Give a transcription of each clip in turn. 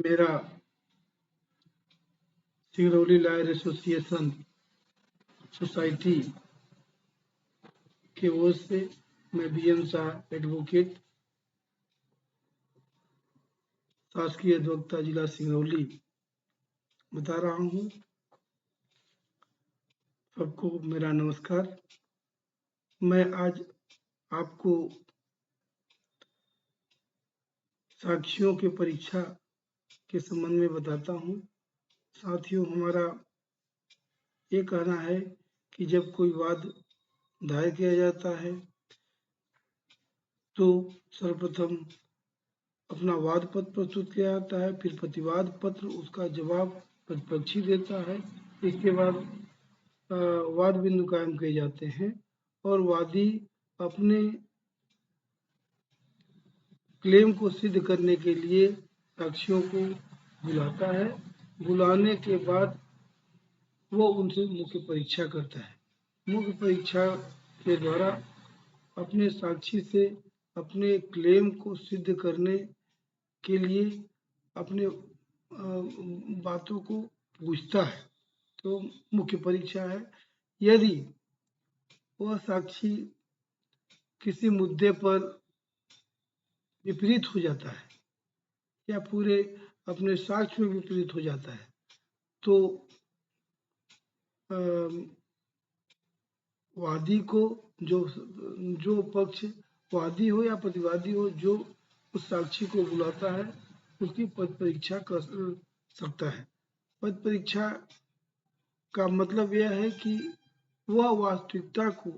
मेरा Singrauli lawyer association society की ओर से मैं बीएम शाह एडवोकेट शासकीय अधिवक्ता जिला सिंगरौली बता रहा हूँ। सबको मेरा नमस्कार। मैं आज आपको साक्षियों की परीक्षा के संबंध में बताता हूँ। साथियों, हमारा ये कहना है कि जब कोई वाद दायर किया जाता है तो सर्वप्रथम अपना वाद पत्र प्रस्तुत किया जाता है, फिर प्रतिवाद पत्र, उसका जवाब प्रतिपक्षी देता है। इसके बाद वाद बिंदु कायम किए जाते हैं और वादी अपने क्लेम को सिद्ध करने के लिए साक्षियों को बुलाता है। बुलाने के बाद वो उनसे मुख्य परीक्षा करता है। मुख्य परीक्षा के द्वारा अपने साक्षी से अपने क्लेम को सिद्ध करने के लिए अपने बातों को पूछता है, तो मुख्य परीक्षा है। यदि वह साक्षी किसी मुद्दे पर विपरीत हो जाता है या पूरे अपने साक्ष्य में विपरीत हो जाता है तो वादी को जो पक्ष वादी हो या प्रतिवादी हो जो उस साक्षी को बुलाता है उसकी पद परीक्षा कर सकता है। पद परीक्षा का मतलब यह है कि वह वास्तविकता को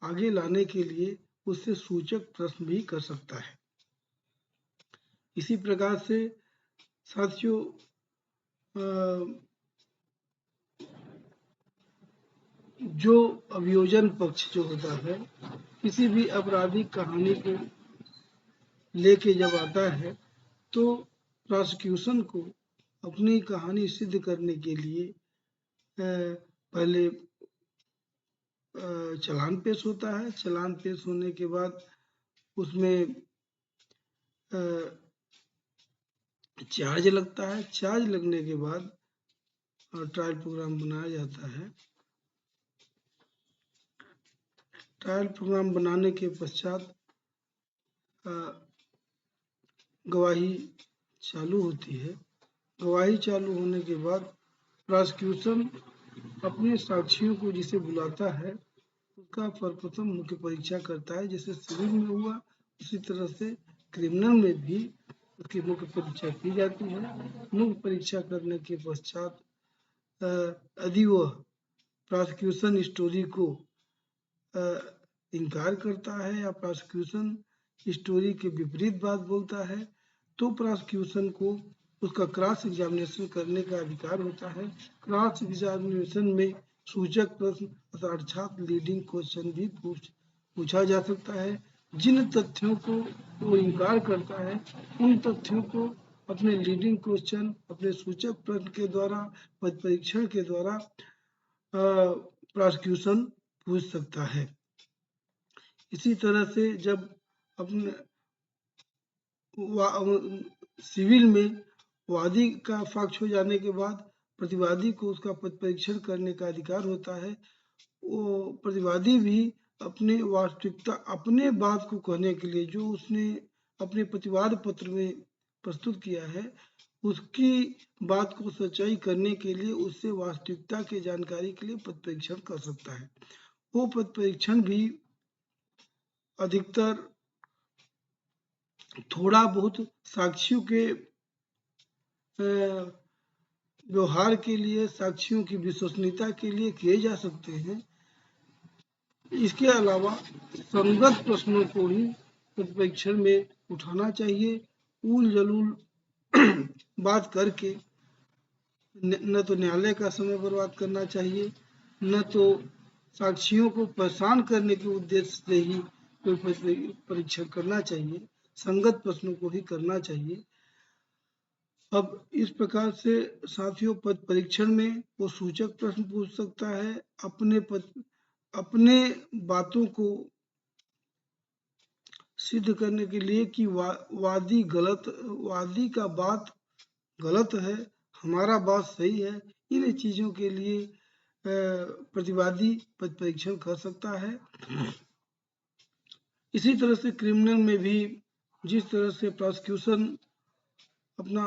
आगे लाने के लिए उससे सूचक प्रश्न भी कर सकता है। इसी प्रकार से साथियों, जो अभियोजन पक्ष जो होता है किसी भी आपराधिक कहानी को लेके जब आता है तो प्रोसिक्यूशन को अपनी कहानी सिद्ध करने के लिए पहले चालान पेश होता है। चालान पेश होने के बाद उसमें चार्ज लगता है। चार्ज लगने के बाद ट्रायल प्रोग्राम बनाया जाता है। ट्रायल प्रोग्राम बनाने के पश्चात गवाही चालू होती है। गवाही चालू होने के बाद प्रोसिक्यूशन अपने साक्षियों को जिसे बुलाता है उसका सर्वप्रथम मुख्य परीक्षा करता है। जैसे सिविल में हुआ उसी तरह से क्रिमिनल में भी उसकी मुख्य परीक्षा की जाती है। मुख्य परीक्षा करने के पश्चात यदि वह प्रोसिक्यूशन स्टोरी को इनकार करता है या प्रोसिक्यूशन स्टोरी के विपरीत बात बोलता है तो प्रोसिक्यूशन को उसका क्रॉस एग्जामिनेशन करने का अधिकार होता है। क्रॉस एग्जामिनेशन में सूचक प्रश्न अर्थात लीडिंग क्वेश्चन भी पूछा जा सकता है। जिन तथ्यों को वो इनकार करता है उन तथ्यों को अपने लीडिंग क्वेश्चन, अपने सूचक प्रश्न के द्वारा, पद परीक्षण के द्वारा प्रोसिक्यूशन पूछ सकता है। इसी तरह से जब अपने सिविल में वादी का पक्ष हो जाने के बाद प्रतिवादी को उसका पद परीक्षण करने का अधिकार होता है। वो प्रतिवादी भी अपने वास्तविकता, अपने बात को कहने के लिए जो उसने अपने प्रतिवाद पत्र में प्रस्तुत किया है उसकी बात को सच्चाई करने के लिए उससे वास्तविकता की जानकारी के लिए पद परीक्षण कर सकता है। वो पद परीक्षण भी अधिकतर थोड़ा बहुत साक्षियों के व्यवहार के लिए, साक्षियों की विश्वसनीयता के लिए किए जा सकते हैं। इसके अलावा संगत प्रश्नों को ही परीक्षण में उठाना चाहिए। उल जलूल बात करके न तो न्यायालय का समय बर्बाद करना चाहिए, न तो साक्षियों को परेशान करने के उद्देश्य से ही कोई परीक्षण करना चाहिए। संगत प्रश्नों को ही करना चाहिए। अब इस प्रकार से साथियों पद परीक्षण में वो सूचक प्रश्न पूछ सकता है। अपने बातों को सिद्ध करने के लिए कि वादी का बात गलत है, हमारा बात सही है, इन चीज़ों के लिए प्रतिवादी पद परीक्षण कर सकता है। इसी तरह से क्रिमिनल में भी जिस तरह से प्रोसिक्यूशन अपना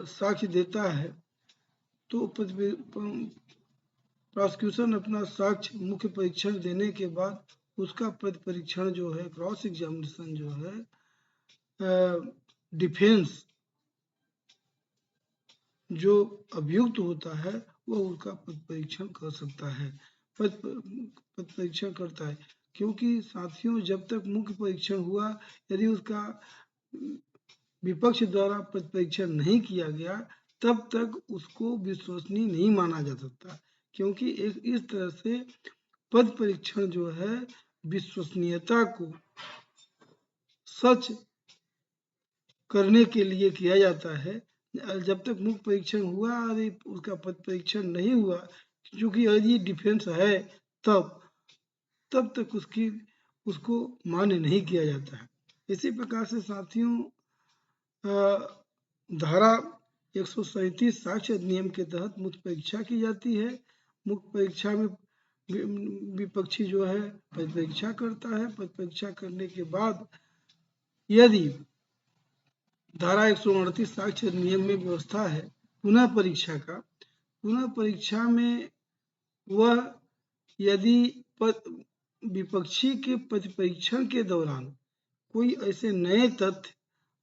साक्ष्य देता है, तो प्रोसिक्यूशन अपना साक्ष्य मुख्य परीक्षण देने के बाद उसका पद परीक्षण जो है, क्रॉस एग्जामिनेशन जो है, डिफेंस जो अभियुक्त होता है वह उसका पद परीक्षण कर सकता है, पद परीक्षण करता है। क्योंकि साथियों, जब तक मुख्य परीक्षण हुआ, यदि उसका विपक्ष द्वारा पद परीक्षण नहीं किया गया, तब तक उसको विश्वसनीय नहीं माना जा सकता। क्योंकि एक इस तरह से पद परीक्षण जो है विश्वसनीयता को सच करने के लिए किया जाता है। जब तक मुख्य परीक्षण हुआ यदि उसका पद परीक्षण नहीं हुआ, क्योंकि यदि डिफेंस है तब तक उसको मान्य नहीं किया जाता है। इसी प्रकार से साथियों, धारा 137 साक्ष्य अधिनियम के तहत मुख्य परीक्षा की जाती है। मुख्य परीक्षा में विपक्षी जो है पद परीक्षा करता है। पद परीक्षा करने के बाद यदि धारा 138 साक्ष्य अधिनियम में व्यवस्था है पुनः परीक्षा का, पुनः परीक्षा में वह यदि विपक्षी के पद परीक्षण के दौरान कोई ऐसे नए तथ्य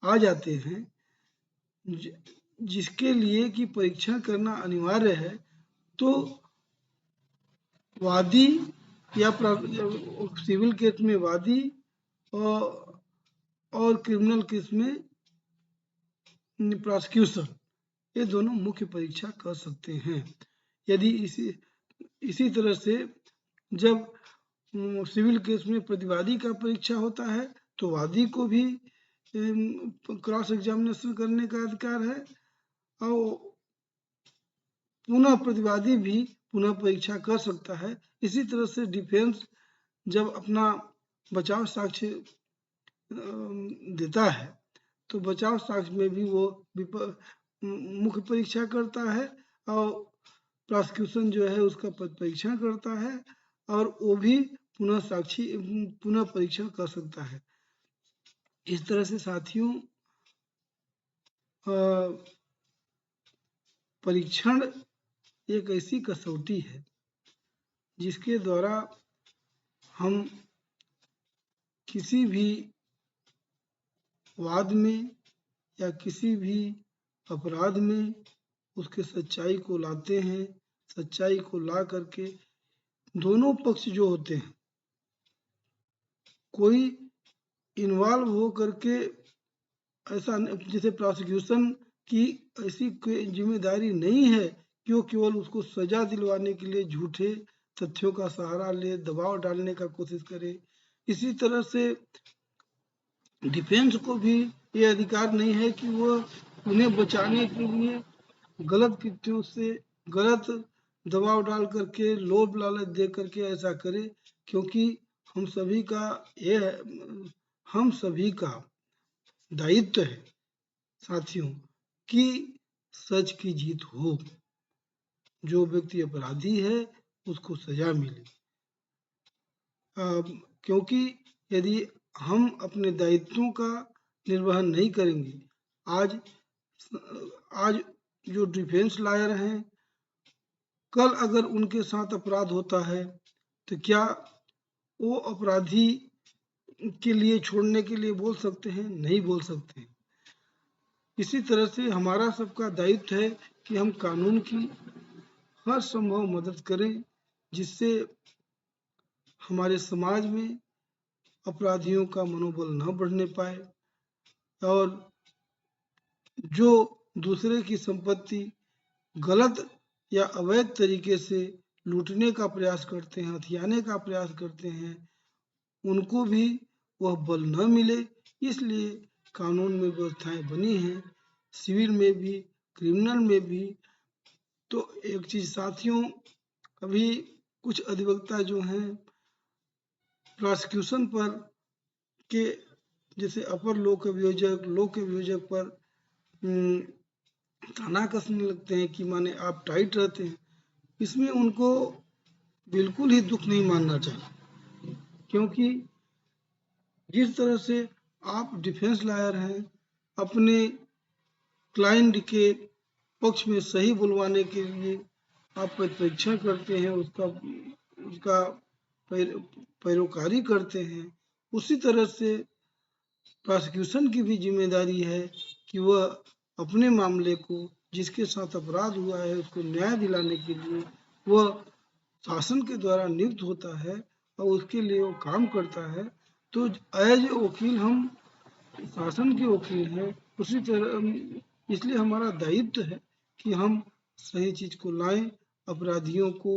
आ जाते हैं जिसके लिए कि परीक्षण करना अनिवार्य है, तो वादी या सिविल केस में वादी और क्रिमिनल केस में प्रोसिक्यूशन, ये दोनों मुख्य परीक्षा कर सकते हैं। यदि इसी तरह से जब सिविल केस में प्रतिवादी का परीक्षा होता है तो वादी को भी क्रॉस एग्जामिनेशन करने का अधिकार है, और पुनः प्रतिवादी भी पुनः परीक्षा कर सकता है। इसी तरह से डिफेंस जब अपना बचाव साक्ष्य देता है तो बचाव साक्ष्य में भी वो मुख्य परीक्षा करता है, और प्रोसिक्यूशन जो है उसका पद परीक्षण करता है, और वो भी पुनः परीक्षण कर सकता है। इस तरह से साथियों, परीक्षण एक ऐसी कसौटी है जिसके द्वारा हम किसी भी वाद में या किसी भी अपराध में उसके सच्चाई को लाते हैं। सच्चाई को ला करके दोनों पक्ष जो होते हैं, कोई इन्वॉल्व हो करके ऐसा, जैसे प्रोसिक्यूशन की ऐसी कोई जिम्मेदारी नहीं है कि वो केवल उसको सजा दिलवाने के लिए झूठे तथ्यों का सहारा ले, दबाव डालने का कोशिश करे। इसी तरह से डिफेंस को भी ये अधिकार नहीं है कि वो उन्हें बचाने के लिए गलत कृत्यों से, गलत दबाव डाल करके, लोभ लालच दे करके ऐसा करे, क्योंकि हम सभी का दायित्व है साथियों कि सच की जीत हो, जो व्यक्ति अपराधी है उसको सजा मिले। क्योंकि यदि हम अपने दायित्वों का निर्वहन नहीं करेंगे, आज जो डिफेंस लॉयर हैं, कल अगर उनके साथ अपराध होता है तो क्या वो अपराधी के लिए छोड़ने के लिए बोल सकते हैं? नहीं बोल सकते। इसी तरह से हमारा सबका दायित्व है कि हम कानून की हर संभव मदद करें, जिससे हमारे समाज में अपराधियों का मनोबल न बढ़ने पाए, और जो दूसरे की संपत्ति गलत या अवैध तरीके से लूटने का प्रयास करते हैं, हथियाने का प्रयास करते हैं, उनको भी वह बल न मिले। इसलिए कानून में व्यवस्थाएं बनी हैं, सिविल में भी, क्रिमिनल में भी। तो एक चीज साथियों, अभी कुछ अधिवक्ता जो हैं प्रोसिक्यूशन पर के, जैसे अपर लोक अभियोजक, लोक अभियोजक पर ताना कसने लगते हैं कि माने आप टाइट रहते हैं, इसमें उनको बिल्कुल ही दुख नहीं मानना चाहिए। क्योंकि जिस तरह से आप डिफेंस लॉयर हैं, अपने क्लाइंट के पक्ष में सही बुलवाने के लिए आप परीक्षण करते हैं, उसका उसका पैरोकारी करते हैं, उसी तरह से प्रोसिक्यूशन की भी जिम्मेदारी है कि वह अपने मामले को, जिसके साथ अपराध हुआ है, उसको न्याय दिलाने के लिए वह शासन के द्वारा नियुक्त होता है और उसके लिए वो काम करता है। तो एज ए वकील हम शासन के वकील हैं, उसी तरह इसलिए हमारा दायित्व है कि हम सही चीज को लाएं, अपराधियों को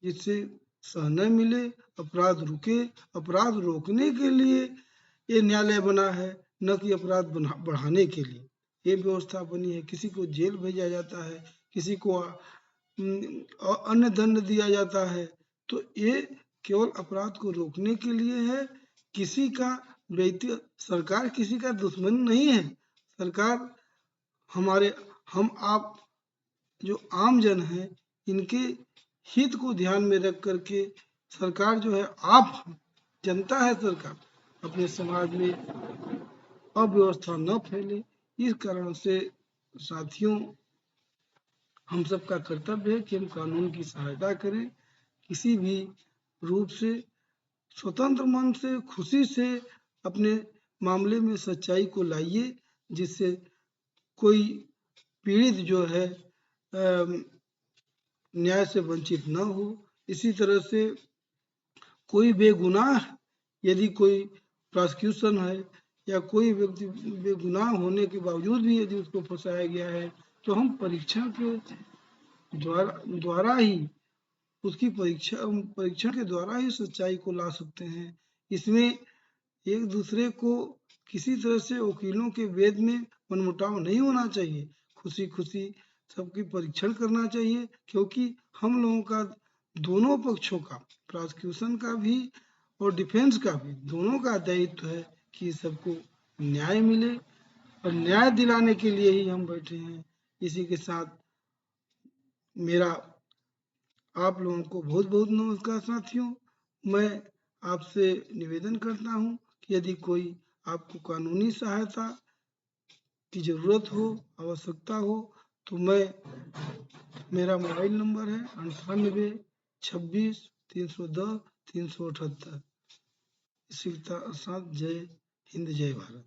जिससे सहना मिले, अपराध रुके। अपराध रोकने के लिए ये न्यायालय बना है, न कि अपराध बढ़ाने के लिए ये व्यवस्था बनी है। किसी को जेल भेजा जाता है, किसी को अन्य दंड दिया जाता है, तो ये केवल अपराध को रोकने के लिए है। किसी का व्यक्ति, सरकार किसी का दुश्मन नहीं है। सरकार हमारे, हम आप जो आम जन हैं, इनके हित को ध्यान में रख करके सरकार जो है, आप जनता है सरकार, अपने समाज में अव्यवस्था न फैले। इस कारण से साथियों, हम सबका कर्तव्य है कि हम कानून की सहायता करें, किसी भी रूप से स्वतंत्र मन से, खुशी से अपने मामले में सच्चाई को लाइए, जिससे कोई पीड़ित जो है न्याय से वंचित न हो। इसी तरह से कोई बेगुनाह, यदि कोई प्रोसिक्यूशन है या कोई व्यक्ति बेगुनाह होने के बावजूद भी यदि उसको फंसाया गया है, तो हम परीक्षण के द्वारा ही उसकी परीक्षण के द्वारा ही सच्चाई को ला सकते हैं। इसमें एक दूसरे को किसी तरह से वकीलों के वेद में मनमुटाव नहीं होना चाहिए। खुशी खुशी सबकी परीक्षण करना चाहिए, क्योंकि हम लोगों का, दोनों पक्षों का, प्रोसिक्यूशन का भी और डिफेंस का भी, दोनों का दायित्व है कि सबको न्याय मिले, और न्याय दिलाने के लिए ही हम बैठे हैं। इसी के साथ मेरा आप लोगों को बहुत बहुत नमस्कार साथियों। मैं आपसे निवेदन करता हूं कि यदि कोई आपको कानूनी सहायता की जरूरत हो, आवश्यकता हो, तो मेरा मोबाइल नंबर है 98 26 310 378। इसी के साथ जय हिंद, जय भारत।